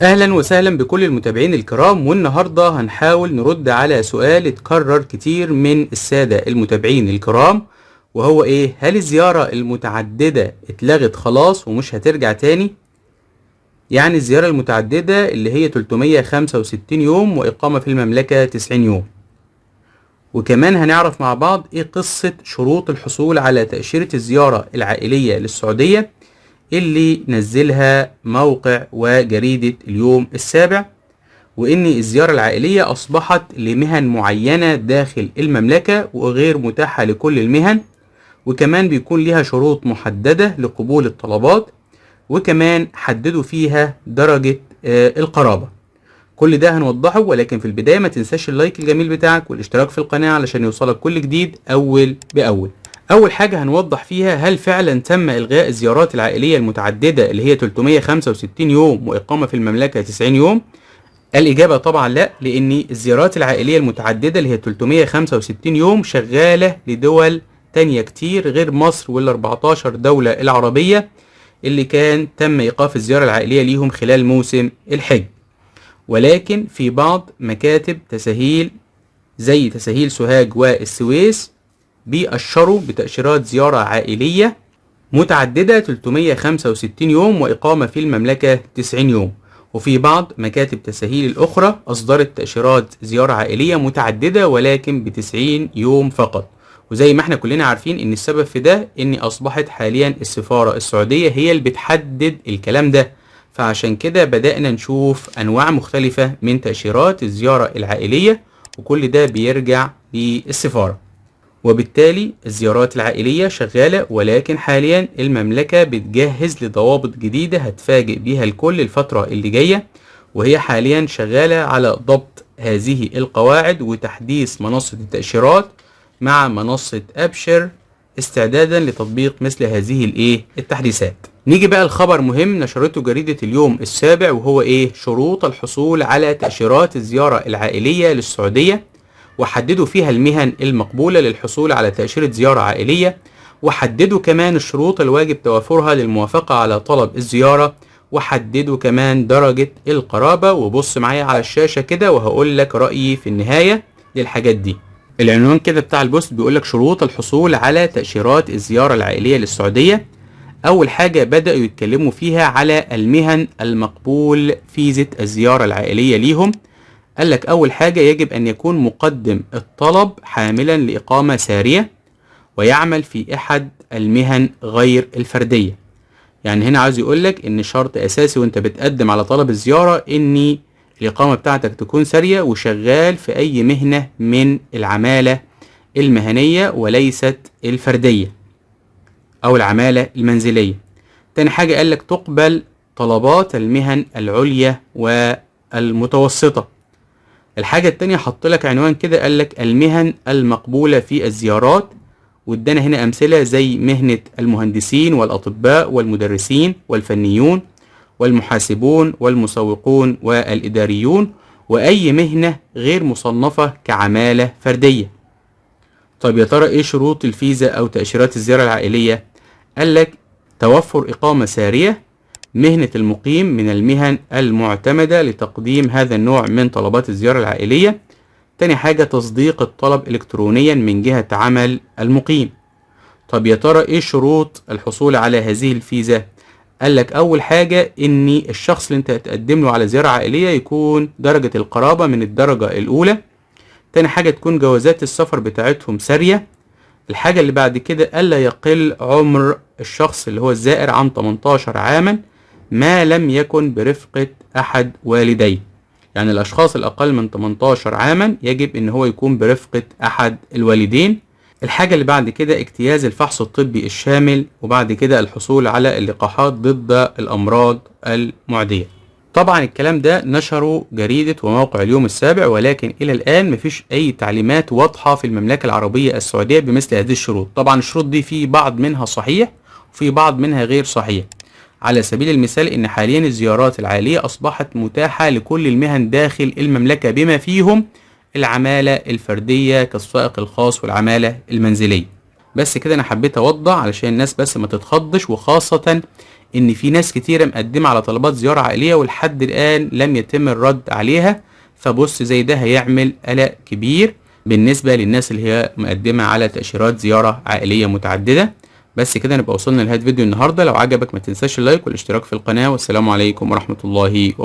اهلا وسهلا بكل المتابعين الكرام، والنهارده هنحاول نرد على سؤال اتكرر كتير من السادة المتابعين الكرام، وهو ايه؟ هل الزيارة المتعددة اتلغت خلاص ومش هترجع تاني؟ يعني الزيارة المتعددة اللي هي 365 يوم وإقامة في المملكة 90 يوم. وكمان هنعرف مع بعض ايه قصة شروط الحصول على تأشيرة الزيارة العائلية للسعودية اللي نزلها موقع وجريدة اليوم السابع، وإن الزيارة العائلية أصبحت لمهن معينة داخل المملكة وغير متاحة لكل المهن، وكمان بيكون لها شروط محددة لقبول الطلبات، وكمان حددوا فيها درجة القرابة. كل ده هنوضحه، ولكن في البداية ما تنساش اللايك الجميل بتاعك والاشتراك في القناة علشان يوصلك كل جديد أول بأول. أول حاجة هنوضح فيها، هل فعلا تم إلغاء الزيارات العائلية المتعددة اللي هي 365 يوم وإقامة في المملكة 90 يوم؟ الإجابة طبعا لا، لأن الزيارات العائلية المتعددة اللي هي 365 يوم شغالة لدول تانية كتير غير مصر وال 14 دولة العربية اللي كان تم إيقاف الزيارة العائلية ليهم خلال موسم الحج. ولكن في بعض مكاتب تسهيل زي تسهيل سوهاج والسويس بيأشروا بتأشيرات زيارة عائلية متعددة 365 يوم وإقامة في المملكة 90 يوم، وفي بعض مكاتب تسهيل الأخرى أصدرت تأشيرات زيارة عائلية متعددة ولكن ب90 يوم فقط. وزي ما احنا كلنا عارفين ان السبب في ده ان اصبحت حاليا السفارة السعودية هي اللي بتحدد الكلام ده، فعشان كده بدأنا نشوف انواع مختلفة من تأشيرات الزيارة العائلية، وكل ده بيرجع للسفارة. وبالتالي الزيارات العائلية شغالة، ولكن حاليا المملكة بتجهز لضوابط جديدة هتفاجئ بيها الكل الفترة اللي جاية، وهي حاليا شغالة على ضبط هذه القواعد وتحديث منصة التأشيرات مع منصة أبشر استعدادا لتطبيق مثل هذه التحديثات. نيجي بقى لخبر مهم نشرته جريدة اليوم السابع، وهو شروط الحصول على تأشيرات الزيارة العائلية للسعودية، وحددوا فيها المهن المقبولة للحصول على تأشيرة زيارة عائلية، وحددوا كمان الشروط الواجب توافرها للموافقة على طلب الزيارة، وحددوا كمان درجة القرابة. وبص معايا على الشاشة كده وهقول لك رأيي في النهاية للحاجات دي. العنوان كده بتاع البوست بيقول لك شروط الحصول على تأشيرات الزيارة العائلية للسعودية. أول حاجة بدأوا يتكلموا فيها على المهن المقبول فيزة الزيارة العائلية ليهم. قال لك أول حاجة يجب أن يكون مقدم الطلب حاملا لإقامة سارية ويعمل في أحد المهن غير الفردية. يعني هنا عاوز يقول لك إن شرط أساسي وأنت بتقدم على طلب الزيارة إن الإقامة بتاعتك تكون سارية وشغال في أي مهنة من العمالة المهنية وليست الفردية أو العمالة المنزلية. تاني حاجة قال لك تقبل طلبات المهن العليا والمتوسطة. الحاجة التانية حط لك عنوان كده قال لك المهن المقبولة في الزيارات، وادانا هنا أمثلة زي مهنة المهندسين والأطباء والمدرسين والفنيون والمحاسبون والمسوقون والإداريون وأي مهنة غير مصنفة كعمالة فردية. طيب يا ترى إيه شروط الفيزا أو تأشيرات الزيارة العائلية؟ قال لك توفر إقامة سارية، مهنة المقيم من المهن المعتمدة لتقديم هذا النوع من طلبات الزيارة العائلية. تاني حاجة تصديق الطلب إلكترونيا من جهة عمل المقيم. طب يا ترى إيه شروط الحصول على هذه الفيزا؟ قال لك أول حاجة إن الشخص اللي أنت هتقدم له على زيارة عائلية يكون درجة القرابة من الدرجة الأولى. تاني حاجة تكون جوازات السفر بتاعتهم سارية. الحاجة اللي بعد كده ألا يقل عمر الشخص اللي هو الزائر عن 18 عاما ما لم يكن برفقة أحد والديه. يعني الأشخاص الأقل من 18 عاما يجب إن هو يكون برفقة أحد الوالدين. الحاجة اللي بعد كده اجتياز الفحص الطبي الشامل، وبعد كده الحصول على اللقاحات ضد الأمراض المعدية. طبعا الكلام ده نشره جريدة وموقع اليوم السابع، ولكن إلى الآن مفيش أي تعليمات واضحة في المملكة العربية السعودية بمثل هذه الشروط. طبعا الشروط دي في بعض منها صحيح وفي بعض منها غير صحيح. على سبيل المثال إن حاليا الزيارات العائلية أصبحت متاحة لكل المهن داخل المملكة بما فيهم العمالة الفردية كالسائق الخاص والعمالة المنزلية. بس كده انا حبيت اوضح علشان الناس بس ما تتخضش، وخاصة ان في ناس كتيرة مقدمة على طلبات زيارة عائلية ولحد الان لم يتم الرد عليها. فبص زي ده هيعمل قلق كبير بالنسبة للناس اللي هي مقدمة على تأشيرات زيارة عائلية متعددة. بس كده نبقى وصلنا لنهاية فيديو النهاردة. لو عجبك ما تنساش اللايك والاشتراك في القناة، والسلام عليكم ورحمة الله وبركاته.